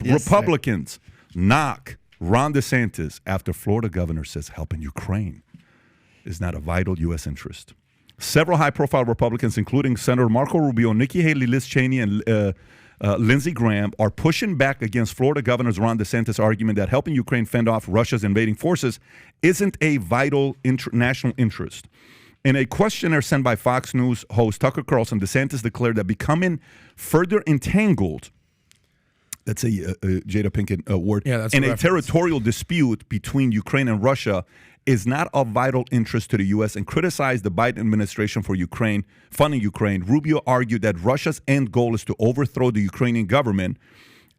Yes, Republicans knock Ron DeSantis after Florida governor says helping Ukraine is not a vital U.S. interest. Several high-profile Republicans, including Senator Marco Rubio, Nikki Haley, Liz Cheney, and Lindsey Graham, are pushing back against Florida Governor Ron DeSantis' argument that helping Ukraine fend off Russia's invading forces isn't a vital national interest. In a questionnaire sent by Fox News host Tucker Carlson, DeSantis declared that becoming further entangled, that's a Jada Pinkett word, in a territorial dispute between Ukraine and Russia is not of vital interest to the U.S. and criticized the Biden administration for funding Ukraine. Rubio argued that Russia's end goal is to overthrow the Ukrainian government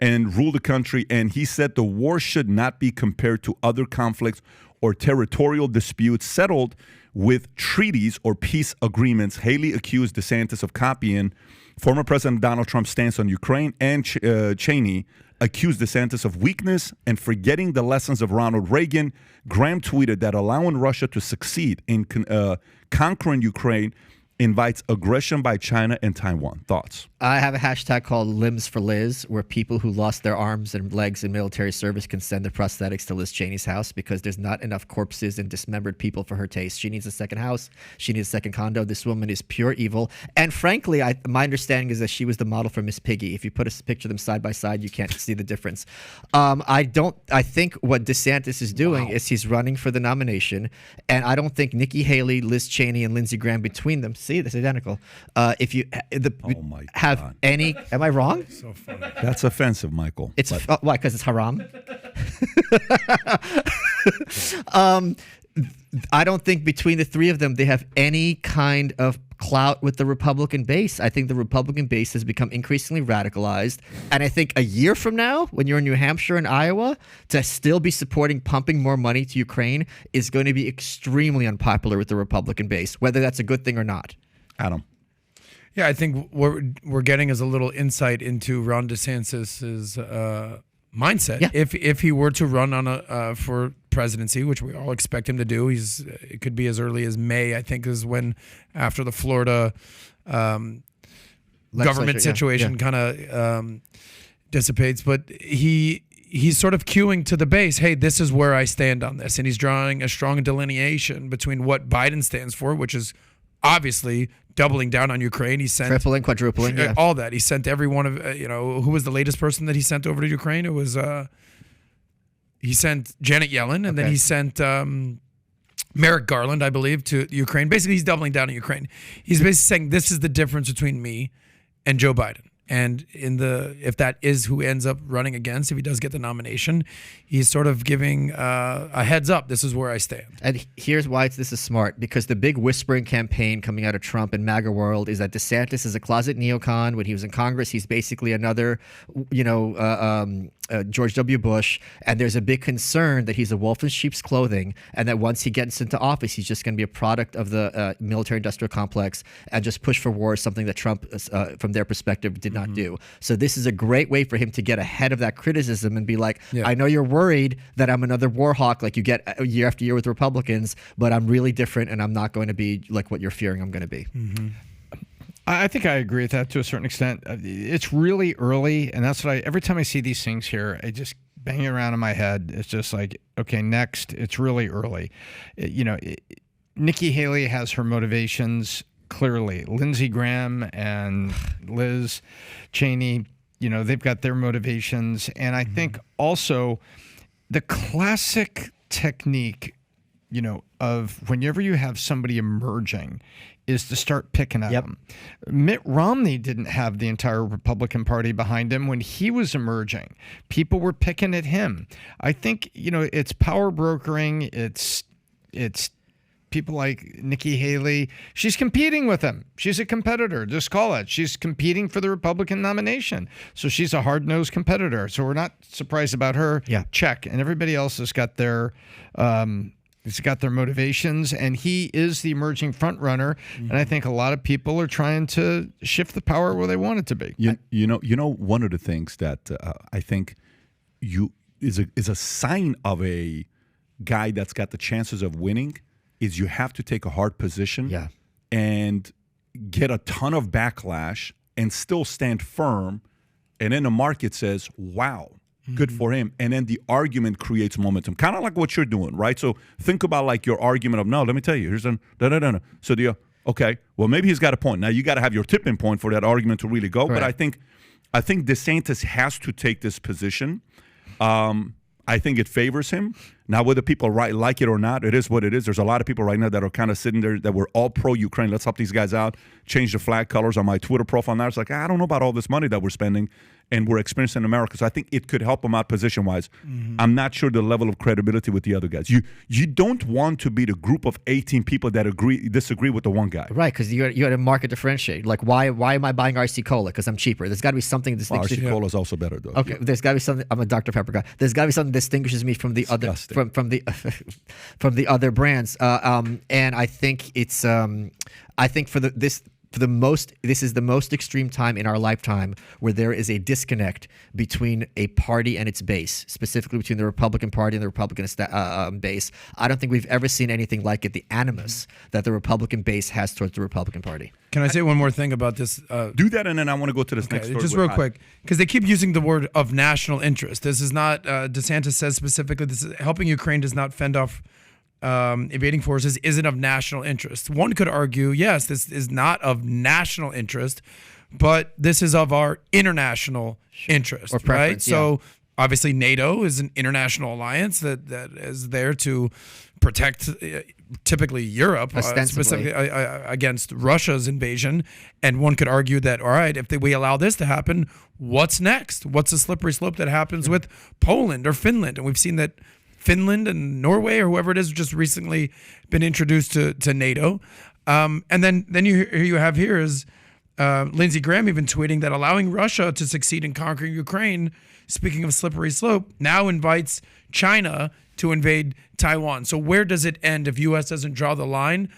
and rule the country, and he said the war should not be compared to other conflicts or territorial disputes settled with treaties or peace agreements. Haley accused DeSantis of copying former President Donald Trump's stance on Ukraine, and Cheney accused DeSantis of weakness and forgetting the lessons of Ronald Reagan. Graham tweeted that allowing Russia to succeed in conquering Ukraine invites aggression by China and Taiwan. Thoughts? I have a hashtag called Limbs for Liz, where people who lost their arms and legs in military service can send their prosthetics to Liz Cheney's house because there's not enough corpses and dismembered people for her taste. She needs a second house. She needs a second condo. This woman is pure evil. And frankly, my understanding is that she was the model for Miss Piggy. If you put a picture of them side by side, you can't see the difference. I think what DeSantis is doing is he's running for the nomination, and I don't think Nikki Haley, Liz Cheney, and Lindsey Graham between them, see, that's identical. If you have any, am I wrong? So funny. That's offensive, Michael. It's why? Because it's haram. I don't think between the three of them they have any kind of clout with the Republican base. I think the Republican base has become increasingly radicalized, and I think a year from now, when you're in New Hampshire and Iowa, to still be supporting pumping more money to Ukraine is going to be extremely unpopular with the Republican base, whether that's a good thing or not. Adam. Yeah, I think what we're getting is a little insight into Ron DeSantis's mindset. Yeah. If he were to run on for presidency, which we all expect him to do, it could be as early as May. I think is when, after the Florida government situation kind of dissipates. But he's sort of cueing to the base, hey, this is where I stand on this, and he's drawing a strong delineation between what Biden stands for, which is obviously doubling down on Ukraine. He sent tripling, quadrupling, all that. He sent every one of who was the latest person that he sent over to Ukraine? It was he sent Janet Yellen, and then he sent Merrick Garland, I believe, to Ukraine. Basically, he's doubling down on Ukraine. He's basically saying this is the difference between me and Joe Biden. And if that is who ends up running against, if he does get the nomination, he's sort of giving a heads up. This is where I stand. And here's why this is smart, because the big whispering campaign coming out of Trump and MAGA world is that DeSantis is a closet neocon. When he was in Congress, he's basically another, George W. Bush, and there's a big concern that he's a wolf in sheep's clothing, and that once he gets into office, he's just going to be a product of the military-industrial complex and just push for war, something that Trump, from their perspective, did not do. So this is a great way for him to get ahead of that criticism and be like, I know you're worried that I'm another war hawk like you get year after year with Republicans, but I'm really different, and I'm not going to be like what you're fearing I'm going to be. I think I agree with that to a certain extent. It's really early, and that's what every time I see these things here, I just bang it around in my head. It's just like, okay, next. It's really early. Nikki Haley has her motivations clearly. Lindsey Graham and Liz Cheney, they've got their motivations. And I think also the classic technique, of whenever you have somebody emerging is to start picking at them. Mitt Romney didn't have the entire Republican Party behind him when he was emerging. People were picking at him. I think, it's power brokering. It's people like Nikki Haley. She's competing with him. She's a competitor. Just call it. She's competing for the Republican nomination. So she's a hard-nosed competitor. So we're not surprised about her. Yeah. Check. And everybody else has got their motivations, and he is the emerging front runner. And I think a lot of people are trying to shift the power where they want it to be. One of the things that I think is a sign of a guy that's got the chances of winning is you have to take a hard position and get a ton of backlash and still stand firm. And then the market says, wow, Good for him. And then the argument creates momentum, kind of like what you're doing, right? So think about like your argument of, no, let me tell you, here's an da-da-da-da. So okay, well, maybe he's got a point. Now you got to have your tipping point for that argument to really go. Right. But I think DeSantis has to take this position. I think it favors him. Now, whether people like it or not, it is what it is. There's a lot of people right now that are kind of sitting there that were all pro-Ukraine. Let's help these guys out. Change the flag colors on my Twitter profile now. It's like, I don't know about all this money that we're spending and we're experiencing in America. So I think it could help them out position-wise. I'm not sure the level of credibility with the other guys. You don't want to be the group of 18 people that disagree with the one guy. Right, because you got to market differentiate. Like, why am I buying RC Cola? Because I'm cheaper. There's got to be something distinguishes. RC Cola is also better, though. Okay, there's got to be something. I'm a Dr. Pepper guy. There's got to be something that distinguishes me from the other from the from the other brands. And I think it's I think this is the most extreme time in our lifetime where there is a disconnect between a party and its base, specifically between the Republican Party and the Republican base. I don't think we've ever seen anything like it, the animus that the Republican base has towards the Republican Party. Can I say one more thing about this? Do that, and then I want to go to this next story. Just real quick, because they keep using the word of national interest. This is not, DeSantis says specifically, this is helping Ukraine does not fend off invading forces isn't of national interest. One could argue, yes, this is not of national interest, but this is of our international interest, or preference, right? So obviously NATO is an international alliance that is there to protect typically Europe, specifically against Russia's invasion. And one could argue that, all right, if we allow this to happen, what's next? What's the slippery slope that happens with Poland or Finland? And we've seen that Finland and Norway or whoever it is just recently been introduced to NATO. And then you have here is Lindsey Graham even tweeting that allowing Russia to succeed in conquering Ukraine, speaking of slippery slope, now invites China to invade Taiwan. So where does it end if U.S. doesn't draw the line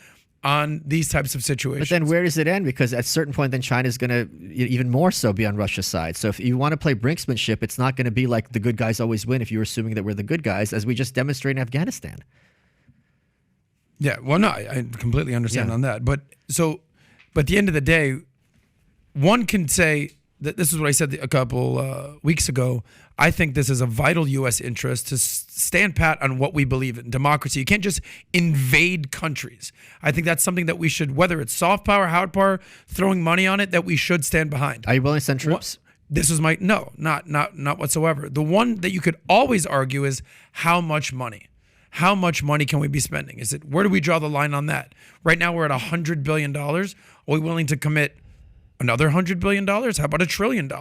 on these types of situations? But then where does it end? Because at a certain point, then China's going to even more so be on Russia's side. So if you want to play brinksmanship, it's not going to be like the good guys always win if you're assuming that we're the good guys, as we just demonstrate in Afghanistan. Yeah, well, no, I completely understand on that. But at the end of the day, one can say that this is what I said a couple weeks ago. I think this is a vital U.S. interest to stand pat on what we believe in, democracy. You can't just invade countries. I think that's something that we should, whether it's soft power, hard power, throwing money on it, that we should stand behind. Are you willing to send troops? This is not whatsoever. The one that you could always argue is how much money. How much money can we be spending? Where do we draw the line on that? Right now we're at $100 billion. Are we willing to commit another $100 billion? How about $1 trillion?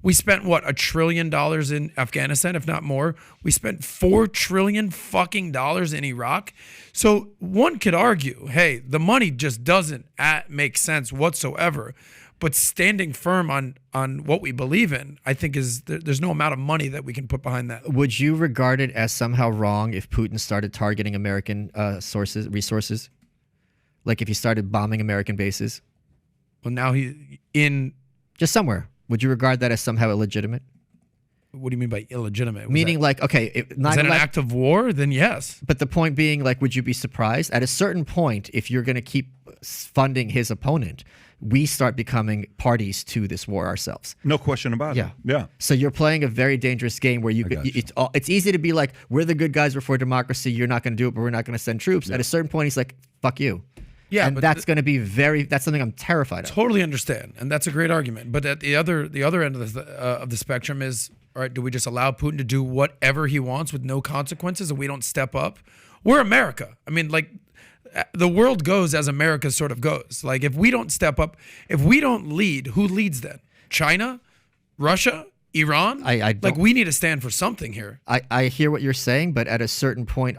We spent $1 trillion in Afghanistan, if not more. We spent $4 trillion fucking dollars in Iraq. So one could argue, hey, the money just doesn't make sense whatsoever. But standing firm on what we believe in, I think there's no amount of money that we can put behind that. Would you regard it as somehow wrong if Putin started targeting American resources? Like if he started bombing American bases? Well, now just somewhere. Would you regard that as somehow illegitimate? What do you mean by illegitimate? Meaning like, okay, is that an act of war? Then yes. But the point being, like, would you be surprised? At a certain point, if you're going to keep funding his opponent, we start becoming parties to this war ourselves. No question about it. Yeah. So you're playing a very dangerous game where it's easy to be like, we're the good guys, we're for democracy, you're not going to do it, but we're not going to send troops. Yeah. At a certain point, he's like, fuck you. Yeah, and that's going to be that's something I'm terrified of. Totally understand, and that's a great argument. But at the other end of the spectrum is, all right, do we just allow Putin to do whatever he wants with no consequences, and we don't step up? We're America. I mean, like, the world goes as America sort of goes. Like, if we don't step up, if we don't lead, who leads then? China? Russia? Iran? We need to stand for something here. I hear what you're saying, but at a certain point,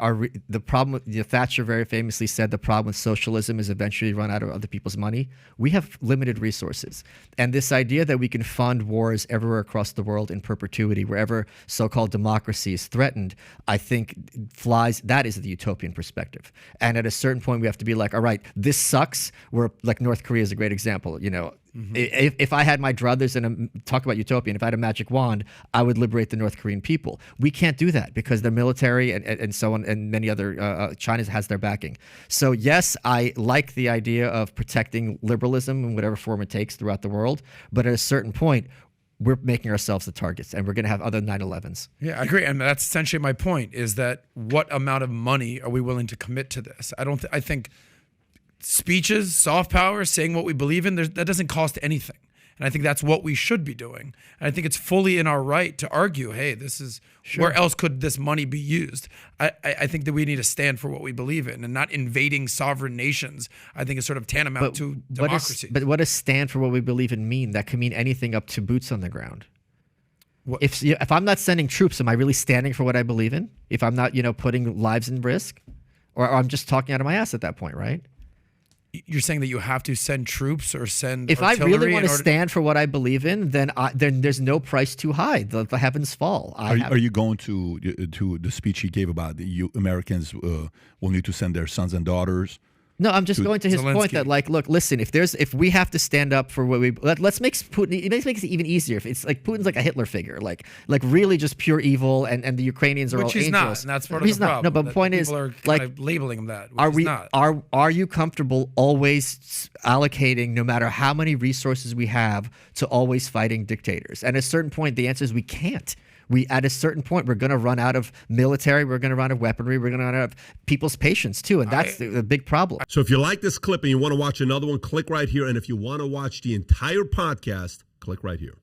the problem, Thatcher very famously said, the problem with socialism is eventually run out of other people's money. We have limited resources. And this idea that we can fund wars everywhere across the world in perpetuity, wherever so-called democracy is threatened, I think that is the utopian perspective. And at a certain point, we have to be like, all right, this sucks. We're like, North Korea is a great example, If I had my druthers and talk about utopian, if I had a magic wand, I would liberate the North Korean people. We can't do that because their military and so on, and many other, China has their backing. So yes, I like the idea of protecting liberalism in whatever form it takes throughout the world. But at a certain point, we're making ourselves the targets, and we're going to have other 9/11s. Yeah, I agree, and that's essentially my point: is that what amount of money are we willing to commit to this? I think speeches, soft power, saying what we believe in, that doesn't cost anything. And I think that's what we should be doing. And I think it's fully in our right to argue, hey, this is where else could this money be used? I think that we need to stand for what we believe in and not invading sovereign nations. I think it's sort of tantamount to democracy. But what does stand for what we believe in mean? That can mean anything up to boots on the ground. If I'm not sending troops, am I really standing for what I believe in? If I'm not, putting lives in risk? Or I'm just talking out of my ass at that point, right? You're saying that you have to send troops or send If I artillery really want to stand for what I believe in, then there's no price too high. The heavens fall. Are you going to the speech he gave about Americans will need to send their sons and daughters? No, I'm just going to his point that, look, listen, if we have to stand up for what let's make Putin, it makes it even easier. If it's like Putin's like a Hitler figure, like really just pure evil, and the Ukrainians are all angels. Which he's not, and that's part of the problem. No, but the point is, people are kind of labeling him that. Are you comfortable always allocating, no matter how many resources we have, to always fighting dictators? And at a certain point, the answer is we can't. At a certain point, we're going to run out of military, we're going to run out of weaponry, we're going to run out of people's patience too, and that's the big problem. So if you like this clip and you want to watch another one, click right here. And if you want to watch the entire podcast, click right here.